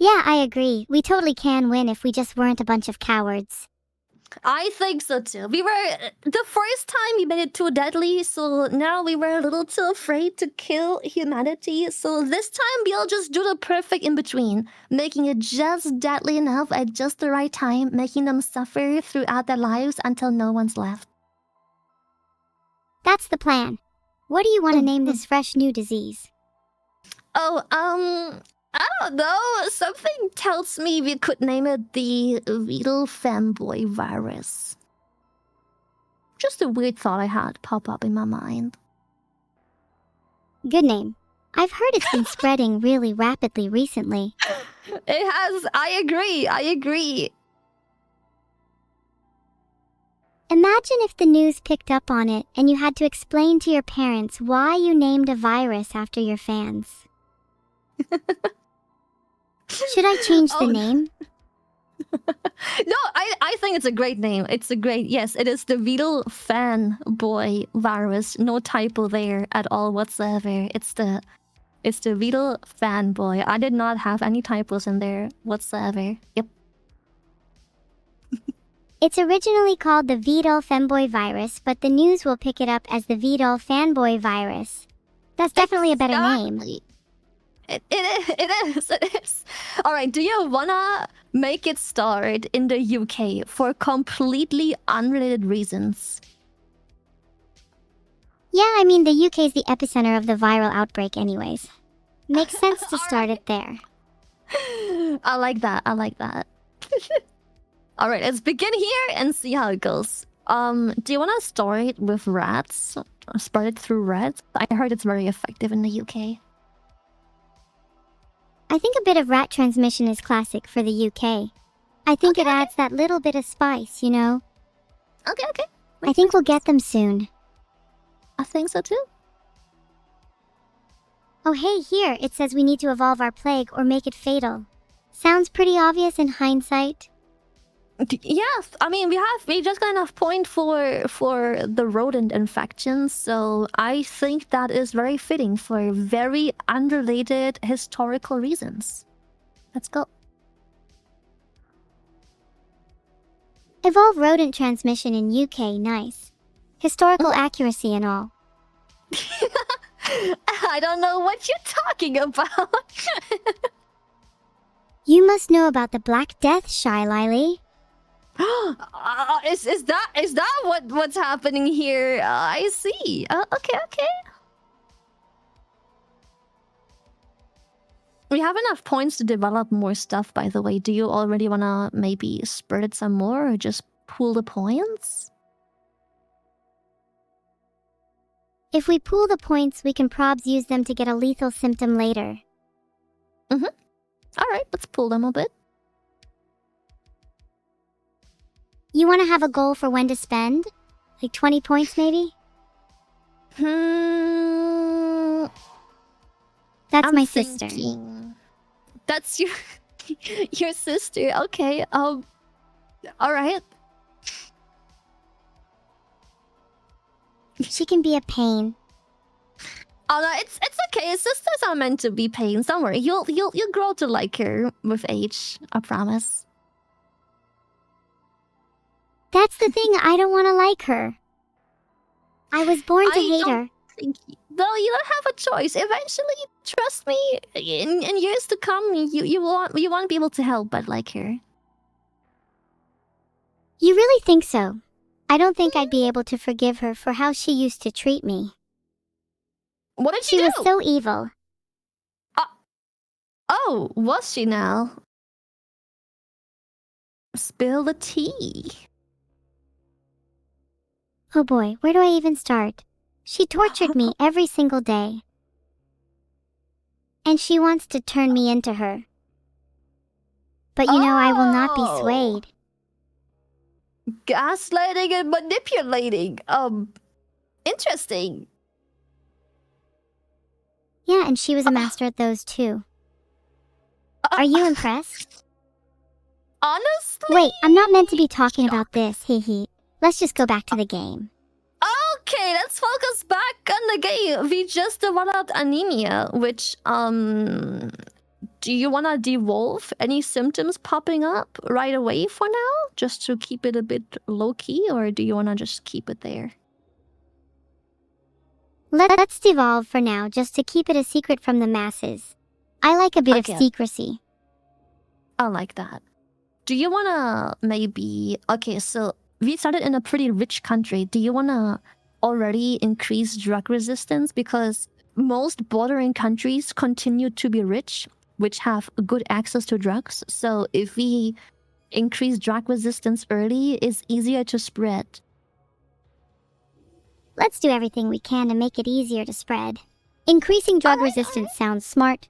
Yeah, I agree. We totally can win if we just weren't a bunch of cowards. I think so too. We were the first time we made it too deadly, so now we were a little too afraid to kill humanity. So this time we'll just do the perfect in between, making it just deadly enough at just the right time, making them suffer throughout their lives until no one's left. That's the plan. What do you want to name this fresh new disease? Oh, I don't know. Something tells me we could name it the Vedal fanboy virus. Just a weird thought I had pop up in my mind. Good name. I've heard it's been spreading really rapidly recently. It has. I agree. Imagine if the news picked up on it and you had to explain to your parents why you named a virus after your fans. Should I change the name? No, I think it's a great name. Yes, it is the Vedal fanboy virus. No typo there at all whatsoever. It's the Vedal fanboy. I did not have any typos in there whatsoever. Yep. It's originally called the Vedal fanboy virus, but the news will pick it up as the Vedal fanboy virus. That's definitely a better name. It is. Alright, do you wanna make it start in the UK for completely unrelated reasons? Yeah, I mean, the UK is the epicenter of the viral outbreak anyways. Makes sense to start it there. I like that. Alright, let's begin here and see how it goes. Do you wanna start with rats? Spread it through rats? I heard it's very effective in the UK. I think a bit of rat transmission is classic for the UK. I think it adds that little bit of spice, you know? Okay. I think we'll get them soon. I think so too. Oh hey, here, it says we need to evolve our plague or make it fatal. Sounds pretty obvious in hindsight. Yes, I mean we just got enough point for the rodent infections, so I think that is very fitting for very unrelated historical reasons. Let's go. Evolve rodent transmission in UK, nice. Historical accuracy and all. I don't know what you're talking about. You must know about the Black Death, Shilily. Is that what's happening here? I see. Okay. We have enough points to develop more stuff, by the way. Do you already wanna maybe spread it some more or just pool the points? If we pool the points, we can probs use them to get a lethal symptom later. Alright, let's pool them a bit. You want to have a goal for when to spend? Like 20 points, maybe? That's my sister. That's your sister. Okay. All right. She can be a pain. Oh no, it's okay. Sisters are meant to be pains. Don't worry. You'll grow to like her with age. I promise. That's the thing, I don't want to like her. I was born to hate her. No, you don't have a choice. Eventually, trust me, in years to come, you won't be able to help but like her. You really think so? I don't think I'd be able to forgive her for how she used to treat me. What did she do? She was so evil. Oh, was she now? Spill the tea. Oh boy, where do I even start? She tortured me every single day. And she wants to turn me into her. But you know, I will not be swayed. Gaslighting and manipulating. Interesting. Yeah, and she was a master at those too. Are you impressed? Honestly? Wait, I'm not meant to be talking about this, hee. Let's just go back to the game. Okay, let's focus back on the game. We just developed anemia, which, Do you want to devolve any symptoms popping up right away for now, just to keep it a bit low-key, or do you want to just keep it there? Let's devolve for now, just to keep it a secret from the masses. I like a bit of secrecy. I like that. Do you want to maybe... Okay, so we started in a pretty rich country. Do you want to already increase drug resistance? Because most bordering countries continue to be rich, which have good access to drugs. So if we increase drug resistance early, it's easier to spread. Let's do everything we can to make it easier to spread. Increasing drug resistance sounds smart.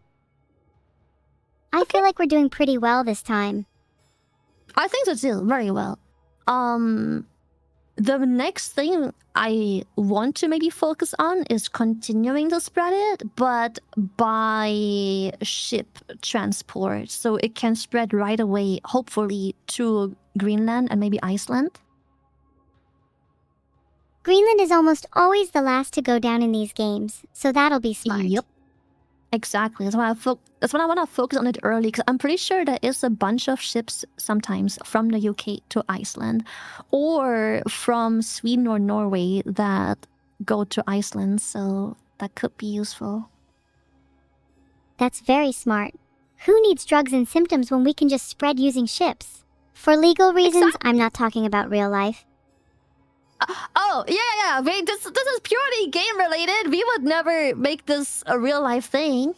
I feel like we're doing pretty well this time. I think so too, very well. The next thing I want to maybe focus on is continuing to spread it, but by ship transport, so it can spread right away, hopefully to Greenland and maybe Iceland. Greenland is almost always the last to go down in these games, so that'll be smart. Yep. Exactly. That's why I want to focus on it early, because I'm pretty sure there is a bunch of ships sometimes from the UK to Iceland, or from Sweden or Norway that go to Iceland, so that could be useful. That's very smart. Who needs drugs and symptoms when we can just spread using ships? For legal reasons, I'm not talking about real life. Oh, yeah. Wait, this is purely game related. We would never make this a real life thing.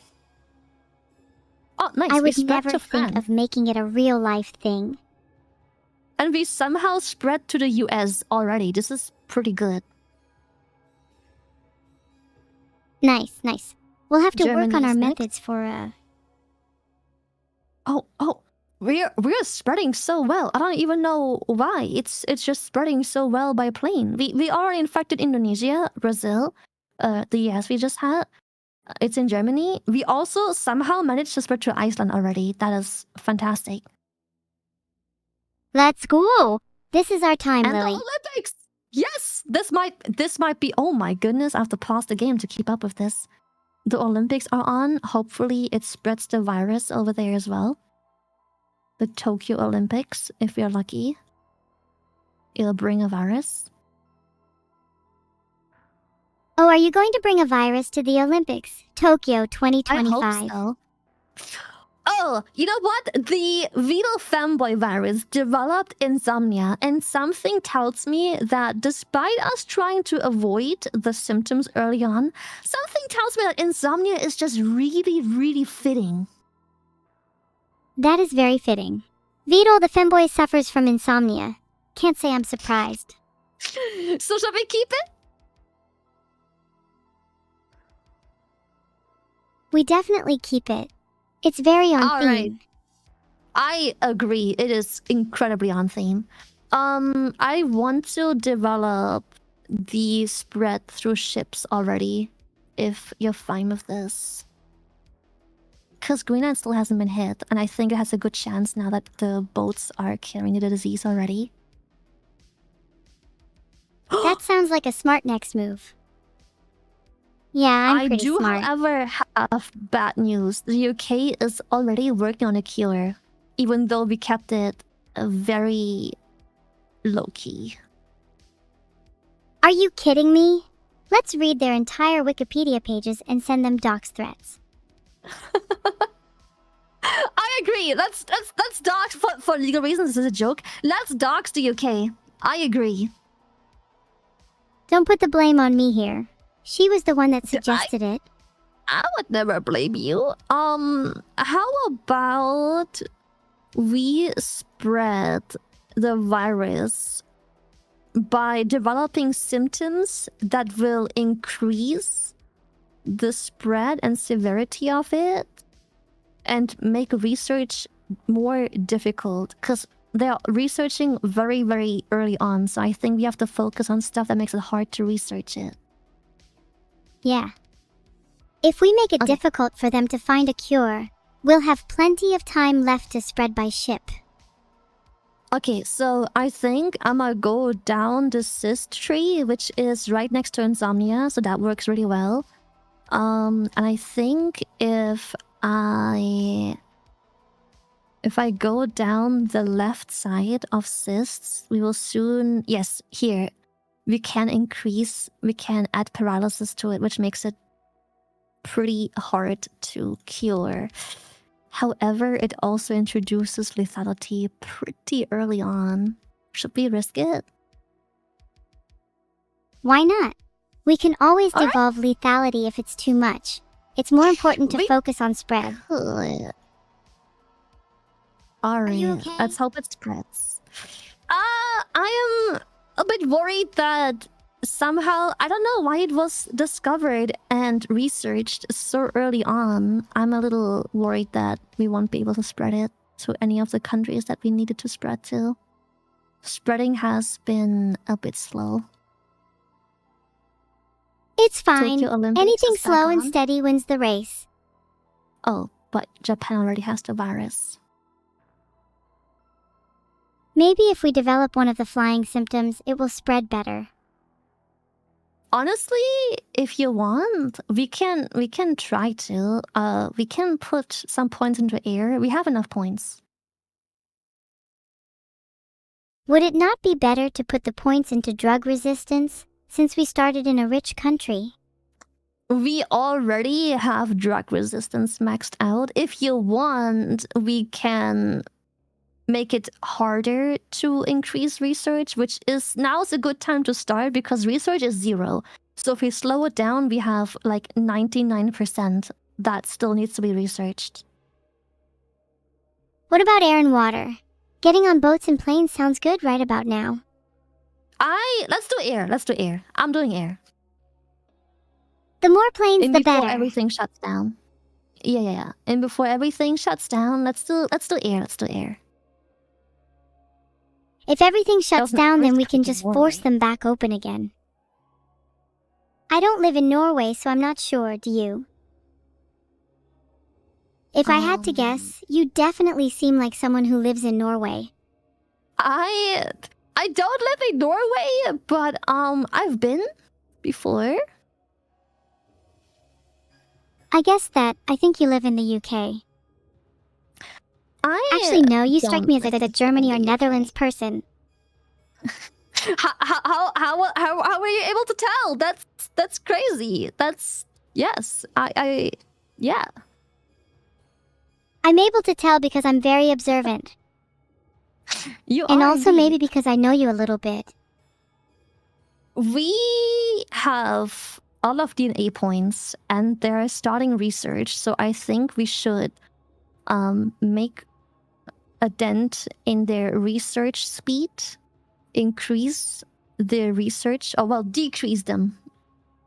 Oh, nice. I would never think of making it a real life thing. And we somehow spread to the US already. This is pretty good. Nice. We'll have to Germany work on our next. methods for Oh. We're spreading so well. I don't even know why. It's just spreading so well by plane. We already infected Indonesia, Brazil, the US we just had. It's in Germany. We also somehow managed to spread to Iceland already. That is fantastic. Let's go! This is our time, And Lily. the Olympics! Yes! This might be... Oh my goodness, I have to pause the game to keep up with this. The Olympics are on. Hopefully it spreads the virus over there as well. The Tokyo Olympics, if we're lucky. It'll bring a virus. Oh, are you going to bring a virus to the Olympics? Tokyo 2025. I hope so. Oh, you know what? The Vedal fanboy virus developed insomnia, and something tells me that despite us trying to avoid the symptoms early on, something tells me that insomnia is just really, really fitting. That is very fitting. Vedal the femboy suffers from insomnia. Can't say I'm surprised. So shall we keep it? We definitely keep it. It's very on theme. Right. I agree. It is incredibly on theme. I want to develop the spread through ships already, if you're fine with this. Because Greenland still hasn't been hit, and I think it has a good chance now that the boats are carrying the disease already. That sounds like a smart next move. Yeah, I'm pretty smart. I do, however, have bad news. The UK is already working on a cure, even though we kept it very low-key. Are you kidding me? Let's read their entire Wikipedia pages and send them dox threats. I agree. Let's dox for legal reasons. This is a joke. Let's dox the UK. I agree. Don't put the blame on me here. She was the one that suggested it. I would never blame you. How about we spread the virus by developing symptoms that will increase the spread and severity of it and make research more difficult, because they're researching very, very early on, so I think we have to focus on stuff that makes it hard to research it. Yeah. If we make it difficult for them to find a cure, we'll have plenty of time left to spread by ship. Okay, so I think I'm gonna go down the cyst tree, which is right next to insomnia, so that works really well. And I think if I If I go down the left side of cysts, we will soon... Yes, here. We can add paralysis to it, which makes it pretty hard to cure. However, it also introduces lethality pretty early on. Should we risk it? Why not? We can always All right. devolve lethality if it's too much. It's more important to We focus on spread. could. you Alright, okay? let's hope it spreads. I am a bit worried that somehow, I don't know why it was discovered and researched so early on. I'm a little worried that we won't be able to spread it to any of the countries that we needed to spread to. Spreading has been a bit slow. It's fine. Tokyo Olympics Anything is back slow and on. steady wins the race. Oh, but Japan already has the virus. Maybe if we develop one of the flying symptoms, it will spread better. Honestly, if you want, we can try to. We can put some points into air. We have enough points. Would it not be better to put the points into drug resistance, since we started in a rich country? We already have drug resistance maxed out. If you want, we can make it harder to increase research, which is now's a good time to start because research is 0. So if we slow it down, we have like 99% that still needs to be researched. What about air and water? Getting on boats and planes sounds good right about now. Let's do air. Let's do air. I'm doing air. The more planes, And the before better. everything shuts down. Yeah. And before everything shuts down, let's do air. Let's do air. If everything shuts Doesn't down, then risk we can the just war, force right? them back open again. I don't live in Norway, so I'm not sure, do you? If I had to guess, you definitely seem like someone who lives in Norway. I don't live in Norway, but I've been before. I guess that I think you live in the UK. I Actually, no, you strike don't me as live a Germany or in the UK. Netherlands person. How were you able to tell? That's crazy. Yes. Yeah. I'm able to tell because I'm very observant. You And are also indeed. maybe because I know you a little bit. We have all of DNA points and they're starting research, so I think we should make a dent in their research speed, increase their research, decrease them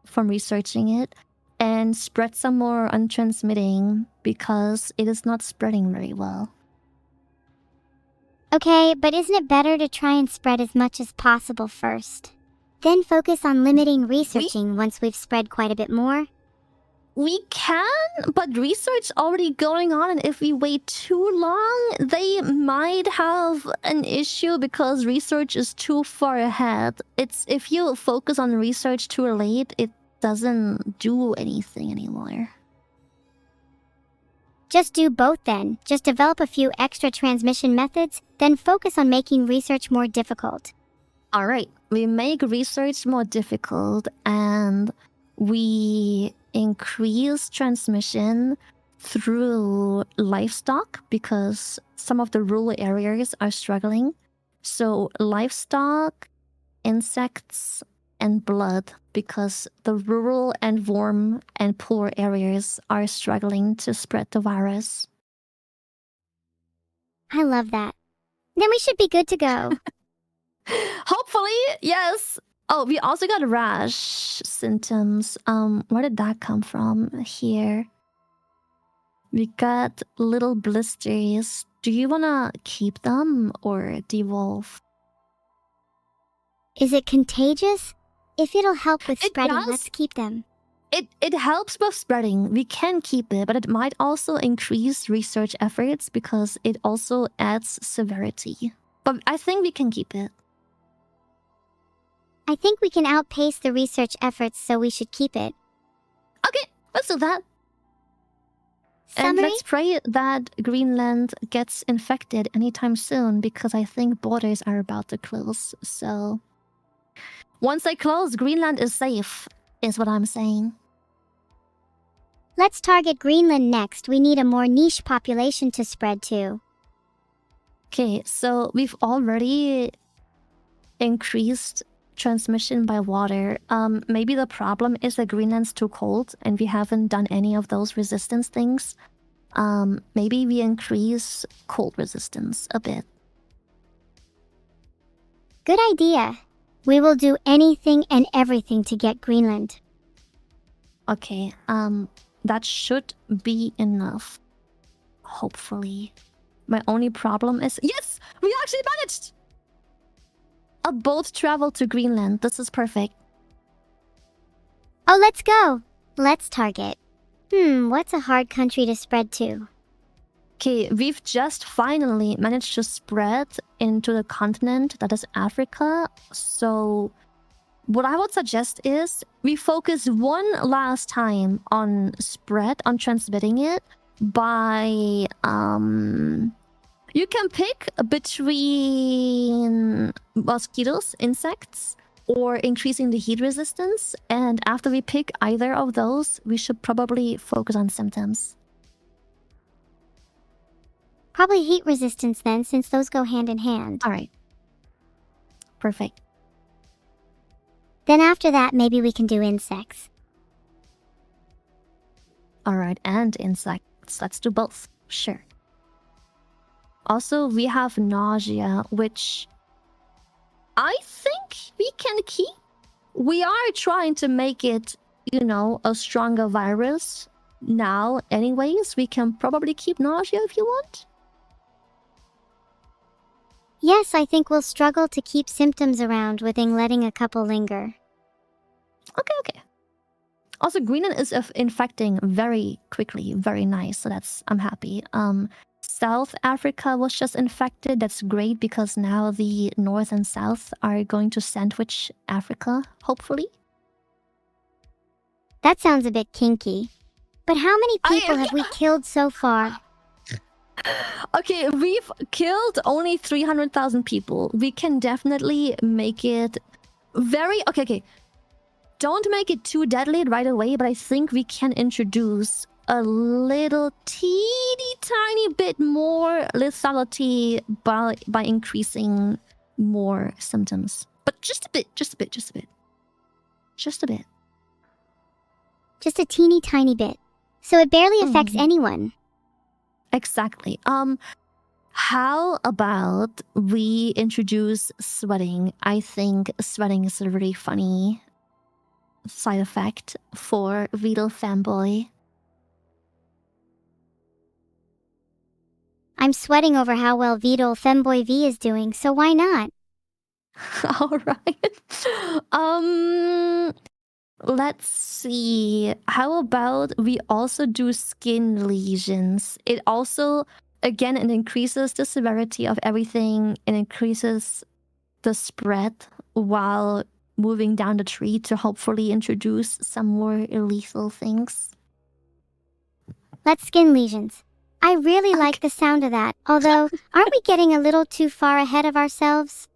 from researching it, and spread some more on transmitting because it is not spreading very well. Okay, but isn't it better to try and spread as much as possible first? Then focus on limiting researching once we've spread quite a bit more? We can, but research already going on, and if we wait too long, they might have an issue because research is too far ahead. It's if you focus on research too late, it doesn't do anything anymore. Just do both then. Just develop a few extra transmission methods, then focus on making research more difficult. Alright, we make research more difficult and we increase transmission through livestock because some of the rural areas are struggling. So livestock, insects, and blood because the rural and warm and poor areas are struggling to spread the virus. I love that. Then we should be good to go. Hopefully, yes. Oh, we also got rash symptoms. Where did that come from? Here. We got little blisters. Do you wanna keep them or devolve? Is it contagious? If it'll help with It spreading, does. let's keep them. It helps with spreading. We can keep it, but it might also increase research efforts because it also adds severity. But I think we can keep it. I think we can outpace the research efforts, so we should keep it. Okay, let's do that. And Summary? let's pray that Greenland gets infected anytime soon, because I think borders are about to close. So once they close, Greenland is safe, is what I'm saying. Let's target Greenland next. We need a more niche population to spread to. Okay, so we've already increased transmission by water. Maybe the problem is that Greenland's too cold and we haven't done any of those resistance things. Maybe we increase cold resistance a bit. Good idea. We will do anything and everything to get Greenland. Okay, that should be enough. Hopefully. My only problem is... Yes! We actually managed! A boat traveled to Greenland. This is perfect. Oh, let's go. Let's target. What's a hard country to spread to? Okay, we've just finally managed to spread into the continent that is Africa. So what I would suggest is we focus one last time on spread, on transmitting it by... You can pick between mosquitoes, insects, or increasing the heat resistance. And after we pick either of those, we should probably focus on symptoms. Probably heat resistance then, since those go hand in hand. All right. Perfect. Then after that, maybe we can do insects. All right, and insects. Let's do both. Sure. Also, we have nausea, which I think we can keep. We are trying to make it, you know, a stronger virus now anyways. We can probably keep nausea if you want. Yes, I think we'll struggle to keep symptoms around within letting a couple linger. Okay. Also, Greenland is infecting very quickly. Very nice. So I'm happy. South Africa was just infected. That's great because now the North and South are going to sandwich Africa, hopefully. That sounds a bit kinky. But how many people have we killed so far? Okay, we've killed only 300,000 people. We can definitely make it very... Okay. Don't make it too deadly right away, but I think we can introduce a little teeny tiny bit more lethality by increasing more symptoms. But just a bit. Just a teeny tiny bit. So it barely affects anyone. Exactly. How about we introduce sweating? I think sweating is a really funny side effect for Vedal fanboy. I'm sweating over how well Vedal Femboy V is doing, so why not? Alright. Let's see. How about we also do skin lesions? It also, again, it increases the severity of everything. It increases the spread while moving down the tree to hopefully introduce some more lethal things. Let's skin lesions. I really like the sound of that, although, aren't we getting a little too far ahead of ourselves?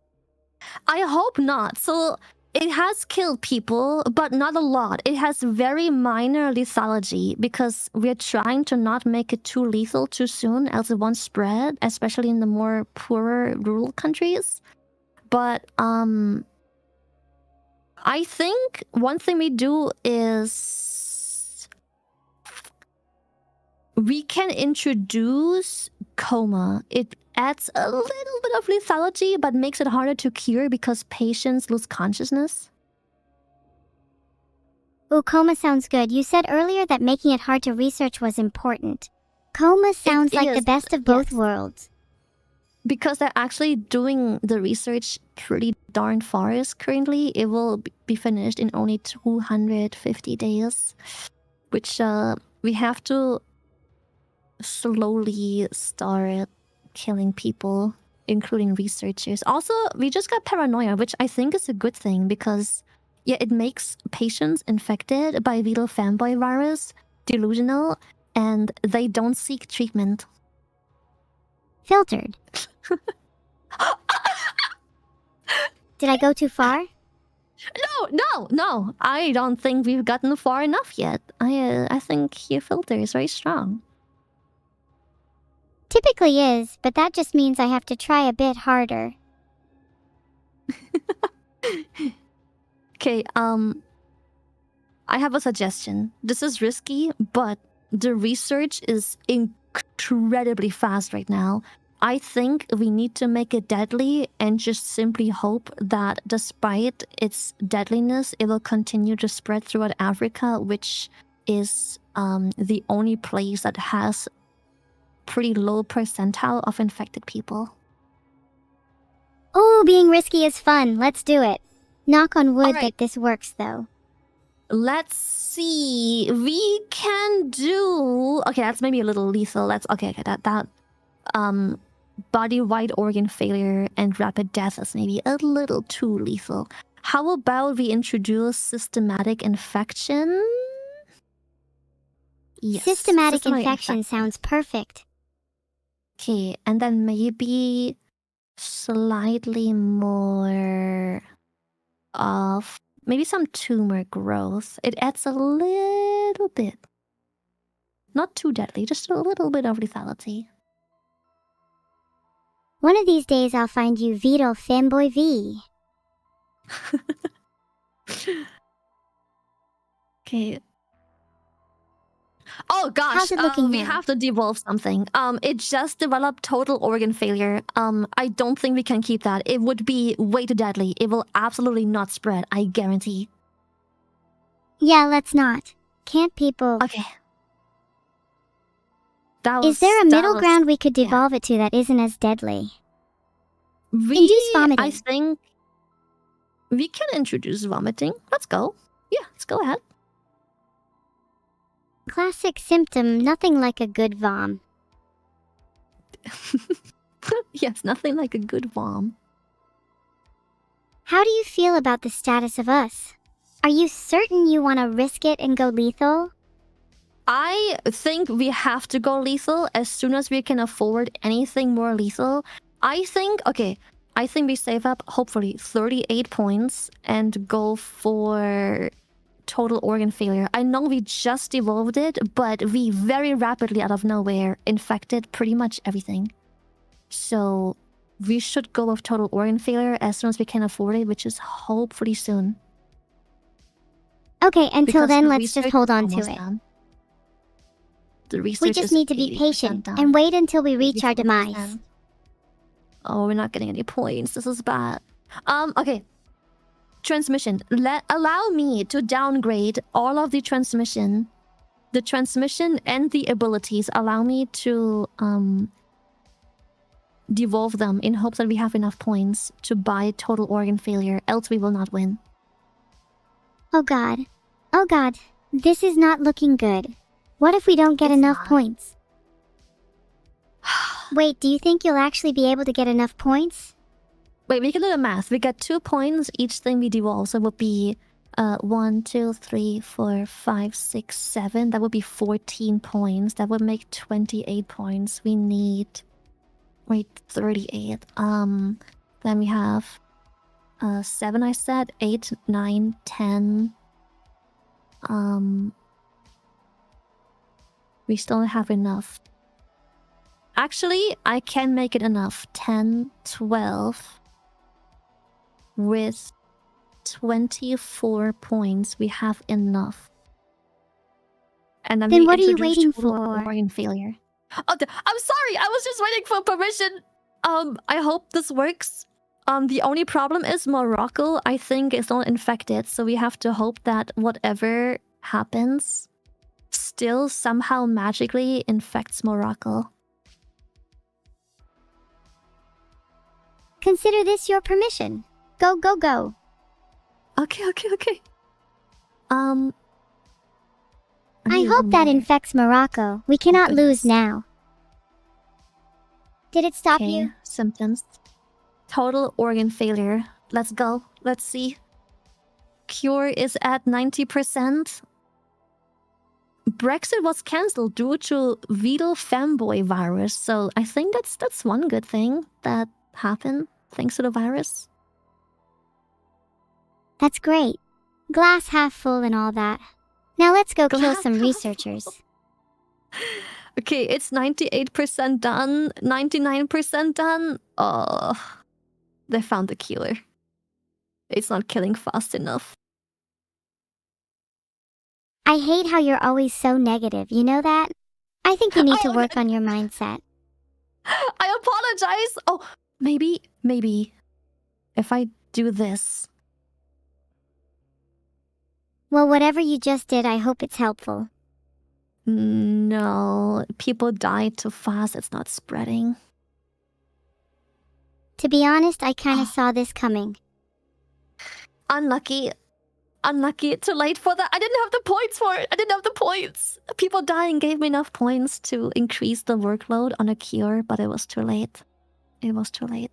I hope not. So it has killed people, but not a lot. It has very minor lethality because we're trying to not make it too lethal too soon, else it won't spread, especially in the more poorer rural countries. But I think one thing we do is we can introduce coma. It adds a little bit of lethality, but makes it harder to cure because patients lose consciousness. Ooh, coma sounds good. You said earlier that making it hard to research was important. Coma sounds like the best of both worlds. Because they're actually doing the research pretty darn fast currently. It will be finished in only 250 days, which we have to slowly start killing people, including researchers. Also, we just got paranoia, which I think is a good thing because, yeah, it makes patients infected by Vedal fanboy virus delusional, and they don't seek treatment. Filtered. Did I go too far? No. I don't think we've gotten far enough yet. I think your filter is very strong. Typically is, but that just means I have to try a bit harder. Okay, I have a suggestion. This is risky, but the research is incredibly fast right now. I think we need to make it deadly and just simply hope that despite its deadliness, it will continue to spread throughout Africa, which is the only place that has pretty low percentile of infected people. Oh, being risky is fun. Let's do it. Knock on wood All right. that this works, though. Let's see. We can do. Okay, that's maybe a little lethal. Okay. That body-wide organ failure and rapid death is maybe a little too lethal. How about we introduce systematic infection? Yes. Systematic infection sounds perfect. Okay, and then maybe slightly more of maybe some tumor growth. It adds a little bit. Not too deadly, just a little bit of lethality. One of these days I'll find you Vedal Fanboy V. Okay. Oh gosh, How's it looking we now? have to devolve something. It just developed total organ failure. I don't think we can keep that. It would be way too deadly. It will absolutely not spread, I guarantee. Yeah, let's not. Can't people... Okay. Is there a middle ground we could devolve it to that isn't as deadly? Induce vomiting. I think we can introduce vomiting. Let's go. Yeah, let's go ahead. Classic symptom, nothing like a good vom. Yes, nothing like a good vom. How do you feel about the status of us? Are you certain you want to risk it and go lethal? I think we have to go lethal as soon as we can afford anything more lethal. I think we save up, hopefully, 38 points and go for total organ failure. I know we just evolved it, but we very rapidly, out of nowhere, infected pretty much everything. So we should go with total organ failure as soon as we can afford it, which is hopefully soon. Okay, until then, let's just hold on to it. Done. The research we just need to be patient and wait until we reach our demise. Oh, we're not getting any points. This is bad. Okay. Transmission. Allow me to downgrade all of the transmission. The transmission and the abilities. Allow me to devolve them in hopes that we have enough points to buy total organ failure. Else we will not win. Oh god. Oh god. This is not looking good. What if we don't get enough points? Wait, do you think you'll actually be able to get enough points? Wait, we can do the math. We get 2 points each thing we devolve, so it would be 1, 2, 3, 4, 5, 6, 7. That would be 14 points. That would make 28 points. We need 38. Then we have 7, I said, 8, 9, 10. We still have enough. Actually, I can make it enough. 10, 12. With 24 points, we have enough. And then what are you waiting for? Organ failure. Oh, I'm sorry. I was just waiting for permission. I hope this works. The only problem is Morocco, I think, is not infected, so we have to hope that whatever happens still somehow magically infects Morocco. Consider this your permission. Go, go, go. Okay. I hope that infects Morocco. We cannot lose now. Did it stop you? Symptoms. Total organ failure. Let's go. Let's see. Cure is at 90%. Brexit was cancelled due to Vedal fanboy virus. So I think that's one good thing that happened thanks to the virus. That's great. Glass half full and all that. Now let's go kill Glass some half researchers. Okay, it's 98% done, 99% done. Oh, they found the killer. It's not killing fast enough. I hate how you're always so negative, you know that? I think you need to work on your mindset. I apologize. Oh, maybe if I do this. Well, whatever you just did, I hope it's helpful. No, people died too fast. It's not spreading. To be honest, I kinda saw this coming. Unlucky. Too late for that. I didn't have the points for it. I didn't have the points. People dying gave me enough points to increase the workload on a cure, but it was too late. It was too late.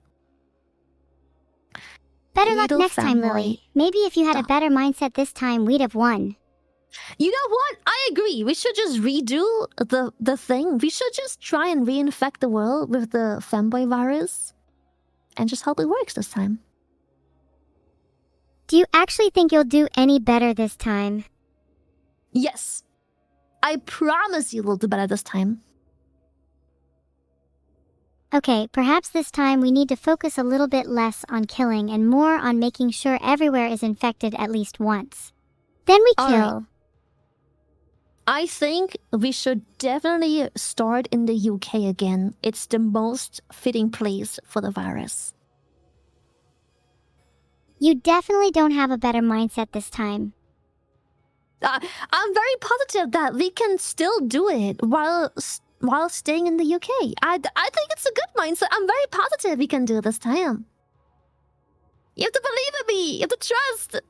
Better luck next time, Lily. Maybe if you had a better mindset this time, we'd have won. You know what? I agree. We should just redo the thing. We should just try and reinfect the world with the fanboy virus and just hope it works this time. Do you actually think you'll do any better this time? Yes. I promise you we'll do better this time. Okay, perhaps this time we need to focus a little bit less on killing and more on making sure everywhere is infected at least once. Then we kill. Right. I think we should definitely start in the UK again. It's the most fitting place for the virus. You definitely don't have a better mindset this time. I'm very positive that we can still do it while staying in the UK. I think it's a good mindset. I'm very positive we can do it this time. You have to believe in me. You have to trust.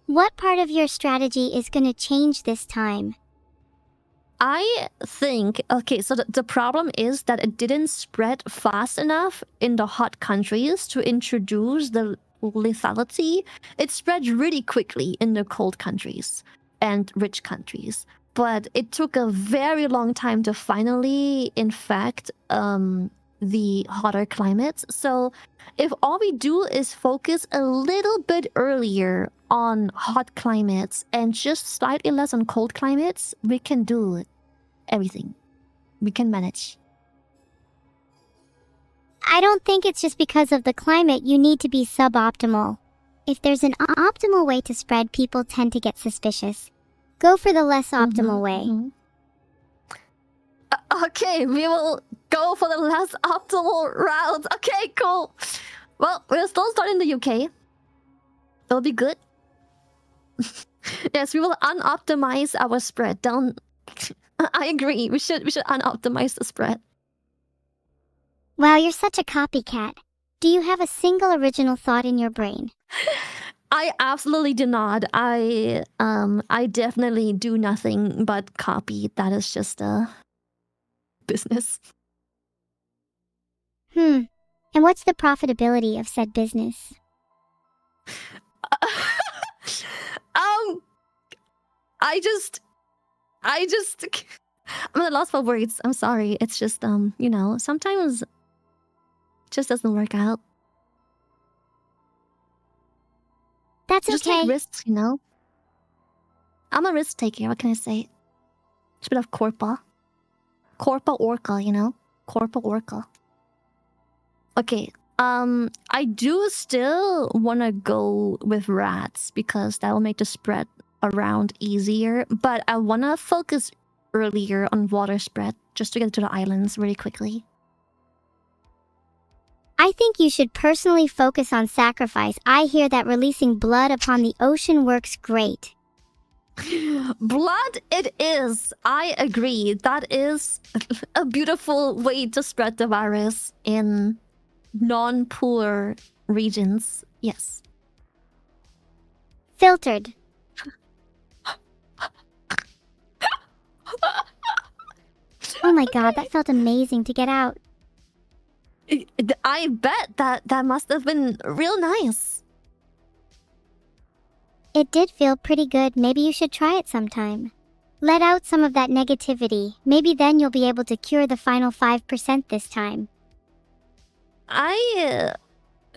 What part of your strategy is going to change this time? I think, okay, so the problem is that it didn't spread fast enough in the hot countries to introduce the lethality. It spread really quickly in the cold countries and rich countries. But it took a very long time to finally infect the hotter climates. So if all we do is focus a little bit earlier on hot climates and just slightly less on cold climates, we can do everything. We can manage. I don't think it's just because of the climate you need to be suboptimal. If there's an optimal way to spread, people tend to get suspicious. Go for the less optimal way. Okay, we will go for the less optimal route. Okay, cool. Well, we'll still start in the UK. It'll be good. Yes, we will unoptimize our spread. Don't. I agree. We should unoptimize the spread. Wow, you're such a copycat. Do you have a single original thought in your brain? I absolutely do not. I definitely do nothing but copy. That is just a business. And what's the profitability of said business? I'm at a loss for words. I'm sorry. It's just sometimes it just doesn't work out. That's just okay. Take risks, you know. I'm a risk taker. What can I say? It's a bit of Corpa Orca, you know. Corpa Orca. Okay. I do still want to go with rats because that will make the spread around easier. But I want to focus earlier on water spread just to get to the islands really quickly. I think you should personally focus on sacrifice. I hear that releasing blood upon the ocean works great. Blood it is. I agree. That is a beautiful way to spread the virus in non-poor regions. Yes. Filtered. Oh my god, that felt amazing to get out. I bet that must have been real nice. It did feel pretty good. Maybe you should try it sometime. Let out some of that negativity. Maybe then you'll be able to cure the final 5% this time.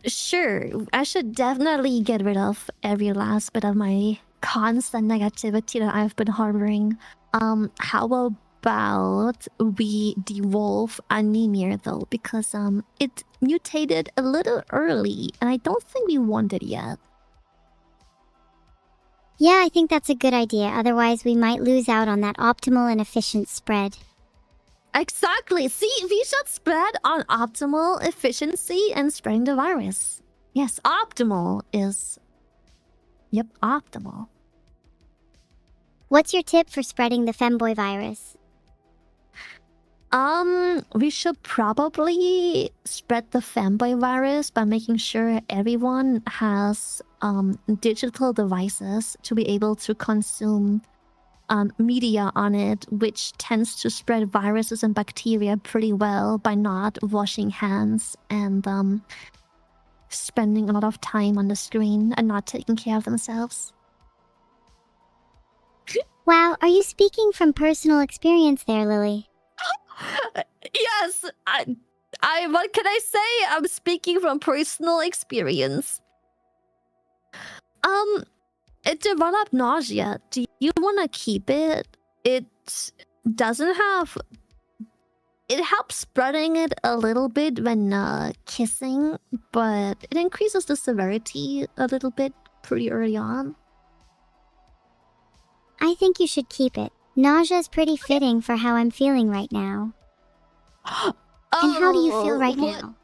Sure, I should definitely get rid of every last bit of my constant negativity that I've been harboring. How about we devolve anemia though? Because it mutated a little early, and I don't think we want it yet. Yeah, I think that's a good idea. Otherwise, we might lose out on that optimal and efficient spread. Exactly. See, we should spread on optimal efficiency and spreading the virus. Yes, optimal is... Yep, optimal. What's your tip for spreading the femboy virus? We should probably spread the femboy virus by making sure everyone has digital devices to be able to consume media on it, which tends to spread viruses and bacteria pretty well by not washing hands and spending a lot of time on the screen and not taking care of themselves. Wow, are you speaking from personal experience there, Lily? Yes, I what can I say? I'm speaking from personal experience. It developed nausea. Do you want to keep it? It doesn't have... It helps spreading it a little bit when kissing, but it increases the severity a little bit pretty early on. I think you should keep it. Nausea is pretty fitting for how I'm feeling right now. And how do you feel right now?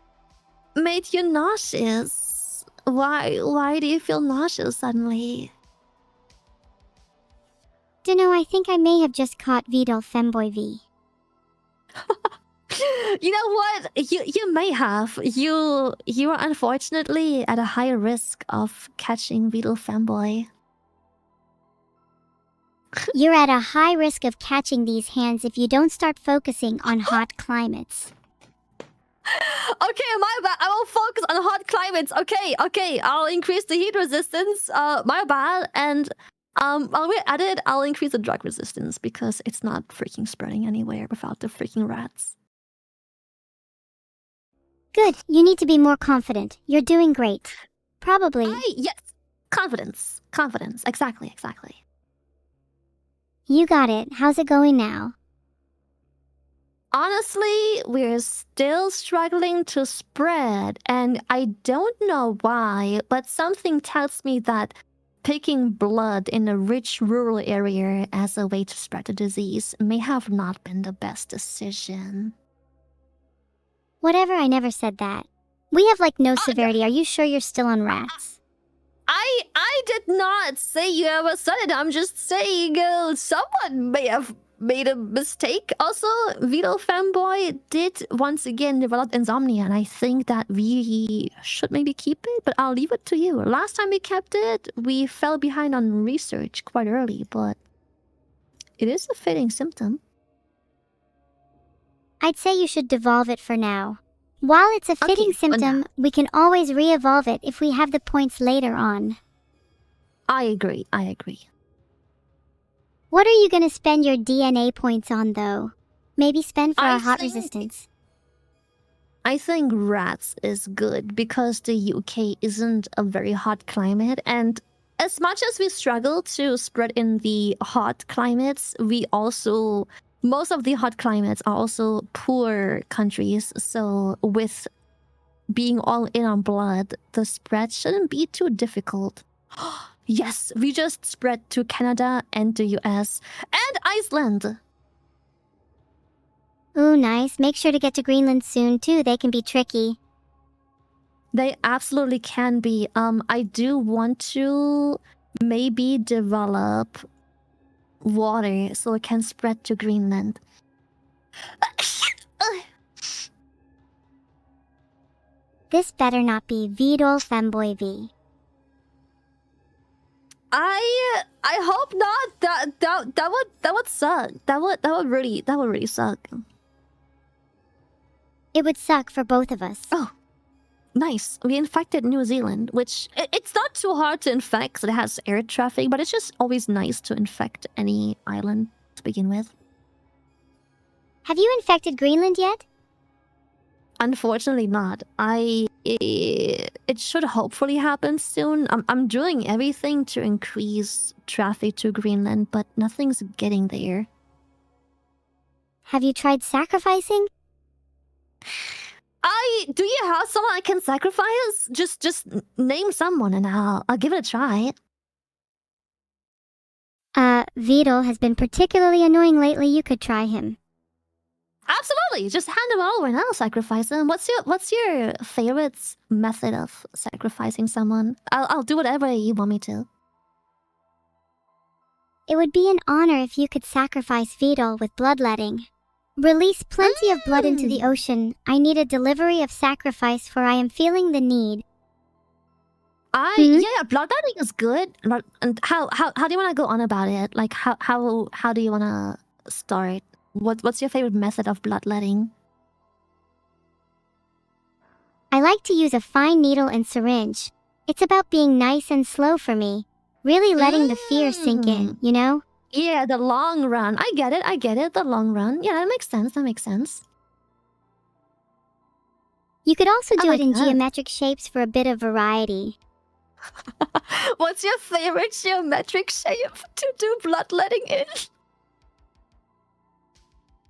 Made you nauseous? Why do you feel nauseous suddenly? Dunno, I think I may have just caught Vedal Femboy V. You know what? You may have. You are unfortunately at a higher risk of catching Vedal Femboy. You're at a high risk of catching these hands if you don't start focusing on hot climates. Okay, my bad. I will focus on hot climates. Okay. I'll increase the heat resistance. My bad. And while we're at it, I'll increase the drug resistance because it's not freaking spreading anywhere without the freaking rats. Good. You need to be more confident. You're doing great. Probably. Yes. Confidence. Exactly. You got it. How's it going now? Honestly, we're still struggling to spread, and I don't know why, but something tells me that picking blood in a rich rural area as a way to spread the disease may have not been the best decision. Whatever, I never said that. We have like no severity. Are you sure you're still on rats? I did not say you ever said it. I'm just saying someone may have made a mistake. Also, Vedal Femboy did once again develop insomnia, and I think that we should maybe keep it, but I'll leave it to you. Last time we kept it, we fell behind on research quite early, but it is a fitting symptom. I'd say you should devolve it for now. While it's a fitting symptom, we can always re-evolve it if we have the points later on. I agree. What are you gonna spend your DNA points on, though? Maybe spend for our hot resistance. I think rats is good because the UK isn't a very hot climate, and as much as we struggle to spread in the hot climates, most of the hot climates are also poor countries, so with being all in on blood, the spread shouldn't be too difficult. Yes, we just spread to Canada and the US and Iceland. Ooh, nice. Make sure to get to Greenland soon, too. They can be tricky. They absolutely can be. I do want to maybe develop water so it can spread to Greenland. This better not be Vedal Femboy V. I hope not. That would suck. That would really suck. It would suck for both of us. Oh, Nice. We infected New Zealand, which it's not too hard to infect 'cause it has air traffic, but it's just always nice to infect any island to begin with. Have you infected Greenland yet? Unfortunately not. It should hopefully happen soon. I'm doing everything to increase traffic to Greenland, but nothing's getting there. Have you tried sacrificing? Do you have someone I can sacrifice? Just name someone and I'll give it a try. Vedal has been particularly annoying lately. You could try him. Absolutely. Just hand him over and I'll sacrifice him. What's your favorite method of sacrificing someone? I'll do whatever you want me to. It would be an honor if you could sacrifice Vedal with bloodletting. Release plenty of blood into the ocean. I need a delivery of sacrifice, for I am feeling the need. Yeah, bloodletting is good. And how do you want to go on about it? Like how do you want to start? What's your favorite method of bloodletting? I like to use a fine needle and syringe. It's about being nice and slow for me. Really letting the fear sink in, you know? Yeah, the long run. I get it. The long run. Yeah, that makes sense. You could also do like it in that. geometric shapes for a bit of variety. What's your favorite geometric shape to do bloodletting in?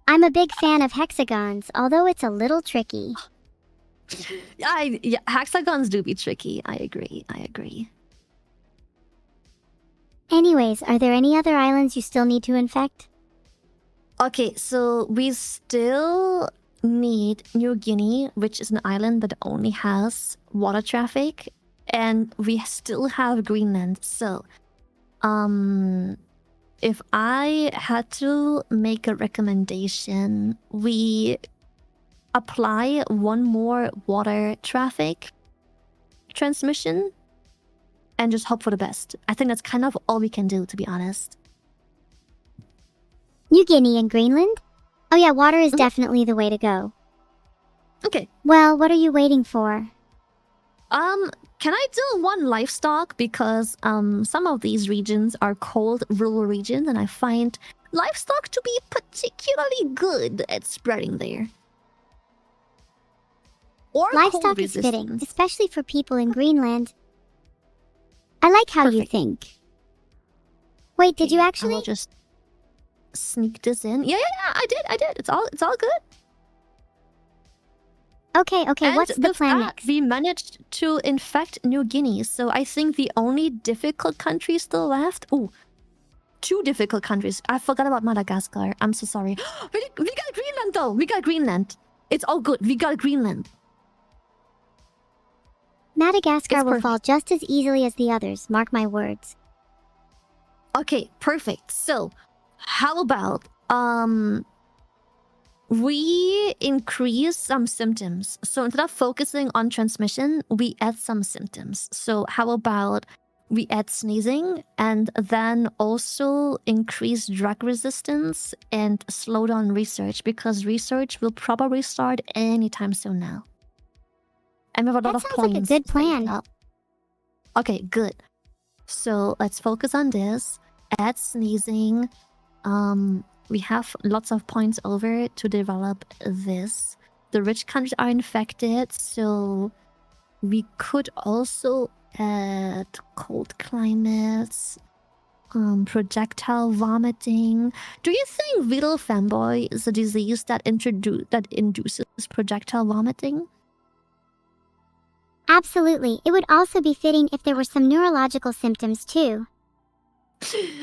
I'm a big fan of hexagons, although it's a little tricky. Yeah, hexagons do be tricky. I agree. Anyways, are there any other islands you still need to infect? Okay, so we still need New Guinea, which is an island that only has water traffic, and we still have Greenland. So, if I had to make a recommendation, we apply one more water traffic transmission and just hope for the best. I think that's kind of all we can do, to be honest. New Guinea and Greenland? Oh yeah, water is definitely the way to go. Okay. Well, what are you waiting for? Can I do one livestock? Because some of these regions are cold rural regions, and I find livestock to be particularly good at spreading there. Or livestock is fitting, especially for people in Greenland. I like how you think. Wait, did you actually? I'll just sneak this in. Yeah, I did. It's all good. Okay, And what's the plan next? We managed to infect New Guinea, so I think the only difficult country still left. Oh, 2 difficult countries. I forgot about Madagascar. I'm so sorry. We got Greenland though. We got Greenland. It's all good. We got Greenland. Madagascar will fall just as easily as the others, mark my words. Okay, perfect. So, how about we increase some symptoms. So instead of focusing on transmission, we add some symptoms. So how about we add sneezing and then also increase drug resistance and slow down research, because research will probably start anytime soon now. And we have a lot of points. That sounds like a good plan. Okay, good. So let's focus on this. Add sneezing. We have lots of points over to develop this. The rich countries are infected, so we could also add cold climates, projectile vomiting. Do you think Vedal fanboy is a disease that induces projectile vomiting? Absolutely. It would also be fitting if there were some neurological symptoms too.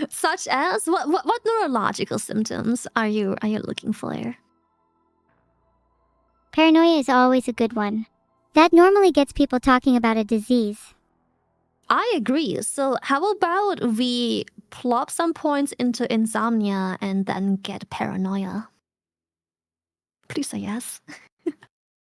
Such as what neurological symptoms are you looking for? Paranoia is always a good one. That normally gets people talking about a disease. I agree. So how about we plop some points into insomnia and then get paranoia? Please say yes.